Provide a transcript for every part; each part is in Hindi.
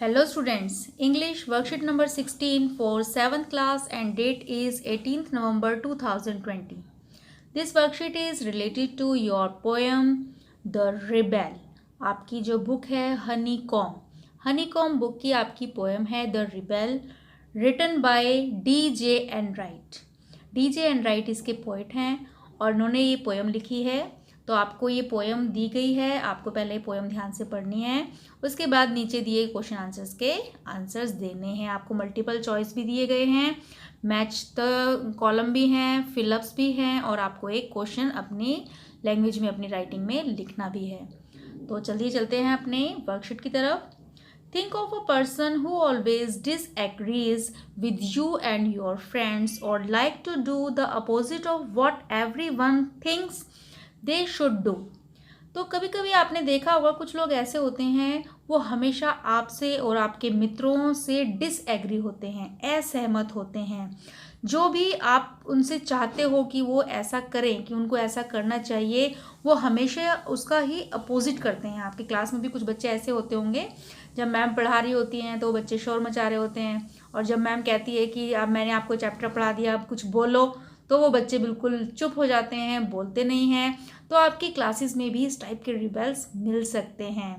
Hello students, English worksheet number 16 for 7th class and date is 18th November 2020. This worksheet is related to your poem The Rebel. आपकी जो बुक है हनीकॉम बुक की आपकी पोएम है the rebel written by DJ Enright. DJ Enright इसके पोइट हैं और उन्होंने ये पोएम लिखी है। तो आपको ये पोएम दी गई है, आपको पहले पोएम ध्यान से पढ़नी है, उसके बाद नीचे दिए क्वेश्चन आंसर्स के आंसर्स देने हैं। आपको मल्टीपल चॉइस भी दिए गए हैं, मैच द कॉलम भी हैं, फिलअप्स भी हैं और आपको एक क्वेश्चन अपनी लैंग्वेज में अपनी राइटिंग में लिखना भी है। तो चलिए चलते हैं अपने वर्कशीट की तरफ। Think of a person who always disagrees with you and your friends or like to do the opposite of what everyone thinks they should do. तो कभी कभी आपने देखा होगा कुछ लोग ऐसे होते हैं, वो हमेशा आपसे और आपके मित्रों से डिसएग्री होते हैं, असहमत होते हैं। जो भी आप उनसे चाहते हो कि वो ऐसा करें, कि उनको ऐसा करना चाहिए, वो हमेशा उसका ही अपोजिट करते हैं। आपकी क्लास में भी कुछ बच्चे ऐसे होते होंगे, जब मैम पढ़ा रही होती हैं तो बच्चे शोर मचा रहे होते हैं, और जब मैम कहती है कि अब मैंने आपको चैप्टर पढ़ा दिया, अब कुछ बोलो, तो वो बच्चे बिल्कुल चुप हो जाते हैं, बोलते नहीं हैं। तो आपकी क्लासेस में भी इस टाइप के रिबेल्स मिल सकते हैं।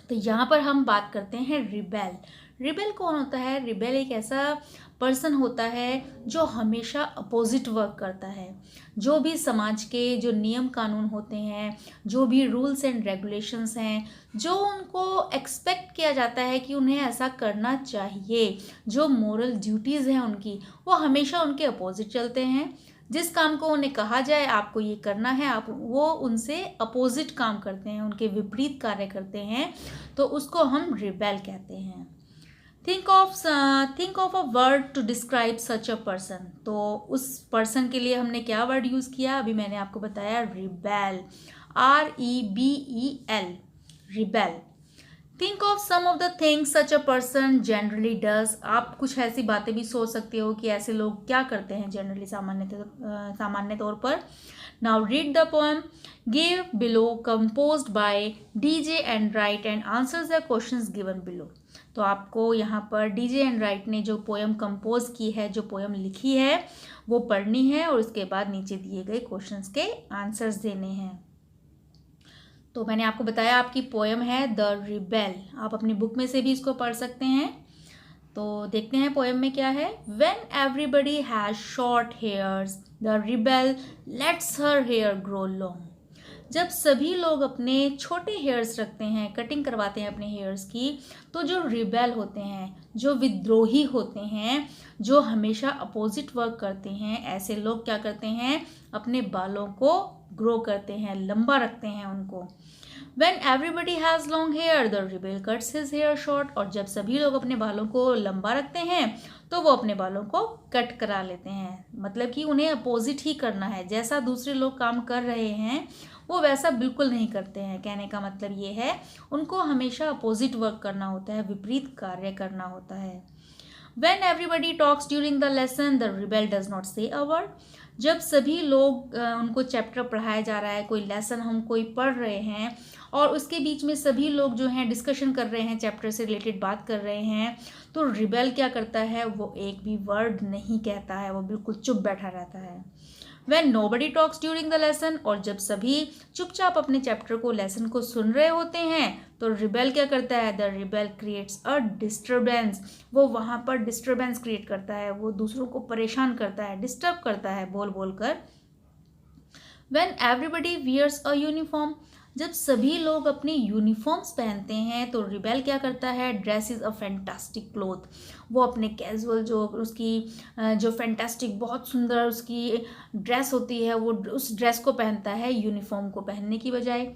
तो यहाँ पर हम बात करते हैं रिबेल। रिबेल कौन होता है? रिबेल एक ऐसा पर्सन होता है जो हमेशा अपोजिट वर्क करता है। जो भी समाज के जो नियम कानून होते हैं, जो भी रूल्स एंड रेगुलेशंस हैं, जो उनको एक्सपेक्ट किया जाता है कि उन्हें ऐसा करना चाहिए, जो मोरल ड्यूटीज़ हैं उनकी, वो हमेशा उनके अपोजिट चलते हैं। जिस काम को उन्हें कहा जाए आपको ये करना है, आप वो उनसे अपोजिट काम करते हैं, उनके विपरीत कार्य करते हैं, तो उसको हम रिबेल कहते हैं। Think of a word to describe such a person. तो उस पर्सन के लिए हमने क्या वर्ड यूज़ किया? अभी मैंने आपको बताया, rebel, REBEL, rebel. Think of some of the things such a person generally does. आप कुछ ऐसी बातें भी सोच सकते हो कि ऐसे लोग क्या करते हैं जनरली, सामान्य तौर पर। Now read the poem give below composed by DJ Enright and answers the questions given below. तो आपको यहाँ पर DJ एंड्राइट ने जो पोएम कंपोज की है, जो पोएम लिखी है, वो पढ़नी है और उसके बाद नीचे दिए गए क्वेश्चंस के आंसर्स देने हैं। तो मैंने आपको बताया आपकी पोएम है द रिबेल। आप अपनी बुक में से भी इसको पढ़ सकते हैं। तो देखते हैं पोएम में क्या है। When everybody has short hairs, the rebel lets her hair grow long. जब सभी लोग अपने छोटे हेयर्स रखते हैं, कटिंग करवाते हैं अपने हेयर्स की, तो जो रिबेल होते हैं, जो विद्रोही होते हैं, जो हमेशा अपोजिट वर्क करते हैं, ऐसे लोग क्या करते हैं? अपने बालों को ग्रो करते हैं, लंबा रखते हैं उनको। When everybody has long hair, the rebel cuts his hair short. और जब सभी लोग अपने बालों को लंबा रखते हैं तो वो अपने बालों को कट करा लेते हैं। मतलब कि उन्हें अपोजिट ही करना है, जैसा दूसरे लोग काम कर रहे हैं वो वैसा बिल्कुल नहीं करते हैं। कहने का मतलब ये है, उनको हमेशा अपोजिट वर्क करना होता है, विपरीत कार्य करना होता है। When everybody talks during the lesson, the rebel does not say a word. जब सभी लोग उनको चैप्टर पढ़ाया जा रहा है, कोई लेसन हम कोई पढ़ रहे हैं और उसके बीच में सभी लोग जो हैं डिस्कशन कर रहे हैं, चैप्टर से रिलेटेड बात कर रहे हैं, तो रिबेल क्या करता है? वो एक भी वर्ड नहीं कहता है, वो बिल्कुल चुप बैठा रहता है। When nobody talks during the lesson, और जब सभी चुपचाप अपने चैप्टर को, लेसन को सुन रहे होते हैं, तो रिबेल क्या करता है? The rebel creates a disturbance. वो वहाँ पर डिस्टर्बेंस क्रिएट करता है, वो दूसरों को परेशान करता है, डिस्टर्ब करता है बोल बोल कर। When everybody wears a uniform, जब सभी लोग अपनी यूनिफॉर्म्स पहनते हैं, तो रिबेल क्या करता है? Dress is a fantastic cloth. वो अपने कैजुअल जो उसकी जो फैंटास्टिक बहुत सुंदर उसकी ड्रेस होती है, वो उस ड्रेस को पहनता है यूनिफॉर्म को पहनने की बजाय।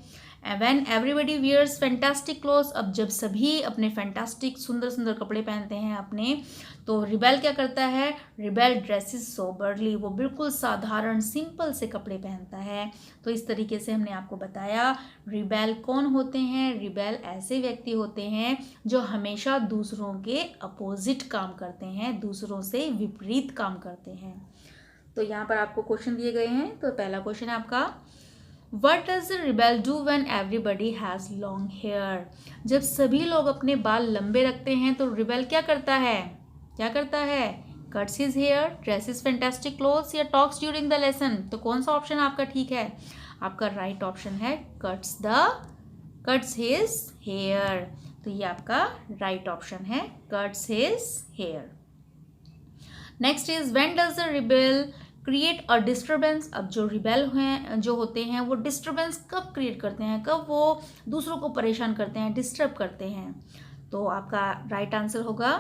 When everybody wears fantastic clothes, अब जब सभी अपने फैंटास्टिक सुंदर सुंदर कपड़े पहनते हैं अपने, तो रिबेल क्या करता है? रिबेल ड्रेसेस सोबरली, वो बिल्कुल साधारण सिंपल से कपड़े पहनता है। तो इस तरीके से हमने आपको बताया रिबेल कौन होते हैं। रिबेल ऐसे व्यक्ति होते हैं जो हमेशा दूसरों के अपोजिट काम करते हैं, दूसरों से विपरीत काम करते हैं। तो यहाँ पर आपको क्वेश्चन दिए गए हैं। तो पहला क्वेश्चन है आपका, What does a rebel do when everybody has long hair? जब सभी लोग अपने बाल लंबे रखते हैं तो रिबेल क्या करता है? क्या करता है? Cuts his hair, dresses fantastic clothes या talks during the lesson? तो कौन सा ऑप्शन आपका ठीक है? आपका राइट ऑप्शन है cuts his hair। तो ये आपका राइट ऑप्शन है, cuts his hair। Next is when does the rebel create a disturbance. अब जो रिबेल हैं जो होते हैं वो डिस्टर्बेंस कब क्रिएट करते हैं, कब वो दूसरों को परेशान करते हैं, डिस्टर्ब करते हैं। तो आपका राइट आंसर होगा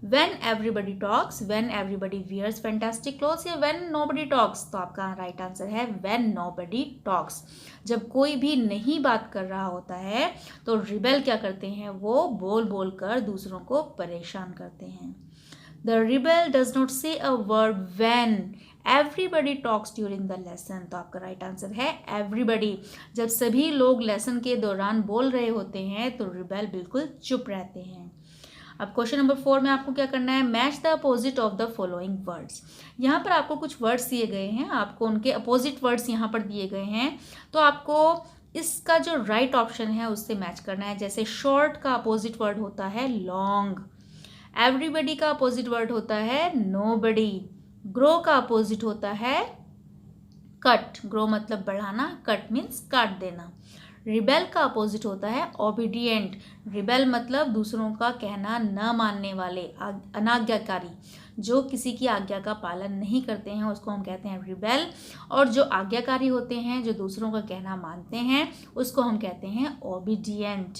when everybody talks, when everybody wears fantastic clothes या व्हेन नोबडी टॉक्स। तो आपका राइट आंसर है व्हेन नोबडी टॉक्स। जब कोई भी नहीं बात कर रहा होता है तो रिबेल क्या करते हैं, वो बोल बोल कर दूसरों को परेशान करते हैं। The rebel does not say a word when everybody talks during the lesson। तो आपका राइट आंसर है everybody। जब सभी लोग लेसन के दौरान बोल रहे होते हैं तो रिबेल बिल्कुल चुप रहते हैं। अब क्वेश्चन नंबर 4 में आपको क्या करना है, match the opposite of the following words. यहाँ पर आपको कुछ वर्ड्स दिए गए हैं, आपको उनके अपोजिट वर्ड्स यहाँ पर दिए गए हैं, तो आपको इसका जो राइट ऑप्शन है उससे मैच करना है। जैसे शॉर्ट का अपोजिट वर्ड होता है लॉन्ग, एवरीबडी का अपोजिट वर्ड होता है नोबडी, ग्रो का अपोजिट होता है कट, ग्रो मतलब बढ़ाना, कट मीन्स काट देना। रिबेल का अपोजिट होता है ओबीडिएंट, रिबेल मतलब दूसरों का कहना न मानने वाले, अनाज्ञाकारी, जो किसी की आज्ञा का पालन नहीं करते हैं उसको हम कहते हैं रिबेल। और जो आज्ञाकारी होते हैं, जो दूसरों का कहना मानते हैं, उसको हम कहते हैं ओबीडिएंट।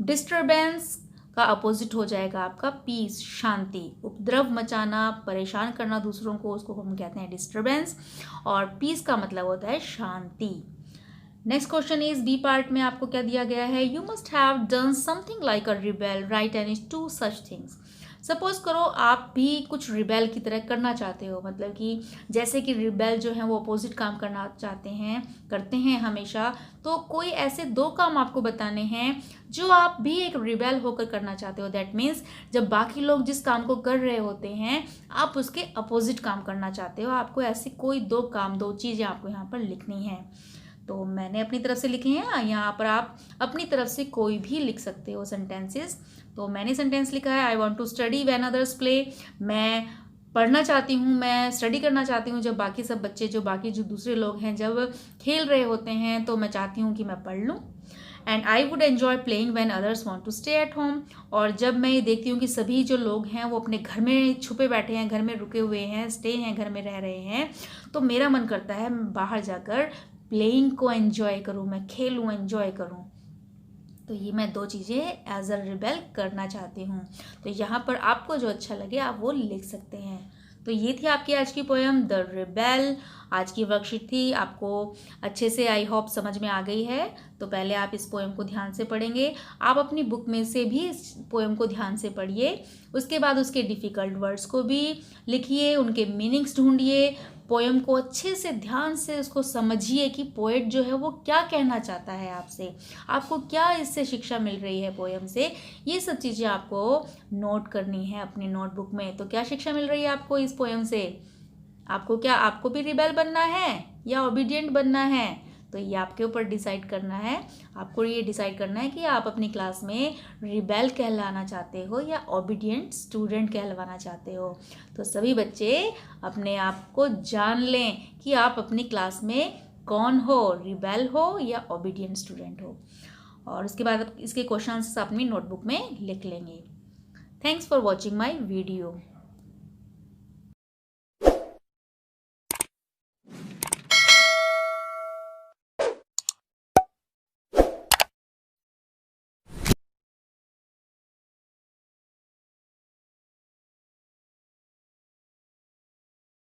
डिस्टर्बेंस का अपोजिट हो जाएगा आपका पीस, शांति, उपद्रव मचाना, परेशान करना दूसरों को, उसको हम कहते हैं डिस्टर्बेंस। और पीस का मतलब होता है शांति। Next question is B part में आपको क्या दिया गया है, you must have done something like a rebel, write any two such things. Suppose करो आप भी कुछ रिबेल की तरह करना चाहते हो, मतलब कि जैसे कि रिबेल जो है वो अपोजिट काम करना चाहते हैं, करते हैं हमेशा, तो कोई ऐसे 2 काम आपको बताने हैं जो आप भी एक रिबेल होकर करना चाहते हो। दैट मीन्स जब बाकी लोग जिस काम को कर रहे होते हैं आप उसके अपोजिट काम करना चाहते हो। आपको ऐसे कोई 2 काम, 2 चीज़ें आपको यहाँ पर लिखनी है। तो मैंने अपनी तरफ से लिखे हैं, यहाँ पर आप अपनी तरफ से कोई भी लिख सकते हो सेंटेंसेस। तो मैंने सेंटेंस लिखा है I want to study when others play. मैं पढ़ना चाहती हूँ, मैं स्टडी करना चाहती हूँ जब बाकी सब बच्चे, जो बाकी जो दूसरे लोग हैं जब खेल रहे होते हैं, तो मैं चाहती हूँ कि मैं पढ़ लूँ। And I would enjoy playing when others want to stay at home. और जब मैं ये देखती हूँ कि सभी जो लोग हैं वो अपने घर में छुपे बैठे हैं, घर में रुके हुए हैं, स्टे हैं, घर में रह रहे हैं, तो मेरा मन करता है मैं बाहर जाकर प्लेइंग को एंजॉय करूँ, मैं खेलूँ, एंजॉय करूँ। तो ये मैं 2 चीज़ें एज अ रिबेल करना चाहती हूँ। तो यहाँ पर आपको जो अच्छा लगे आप वो लिख सकते हैं। तो ये थी आपकी आज की पोएम द रिबेल। आज की वर्कशीट थी, आपको अच्छे से आई होप समझ में आ गई है। तो पहले आप इस पोएम को ध्यान से पढ़ेंगे, आप अपनी बुक में से भी इस पोएम को ध्यान से पढ़िए, उसके बाद उसके डिफ़िकल्ट वर्ड्स को भी लिखिए, उनके मीनिंग्स ढूंढिए, पोएम को अच्छे से ध्यान से उसको समझिए कि पोएट जो है वो क्या कहना चाहता है आपसे, आपको क्या इससे शिक्षा मिल रही है पोएम से। ये सब चीज़ें आपको नोट करनी है अपनी नोटबुक में। तो क्या शिक्षा मिल रही है आपको इस पोएम से, आपको क्या, आपको भी रिबेल बनना है या ओबीडिएंट बनना है, तो ये आपके ऊपर डिसाइड करना है। आपको ये डिसाइड करना है कि आप अपनी क्लास में रिबेल कहलाना चाहते हो या ओबीडिएंट स्टूडेंट कहलवाना चाहते हो। तो सभी बच्चे अपने आप को जान लें कि आप अपनी क्लास में कौन हो, रिबेल हो या ओबीडिएंट स्टूडेंट हो। और उसके बाद इसके क्वेश्चंस अपनी नोटबुक में लिख लेंगे। Thanks for watching my video.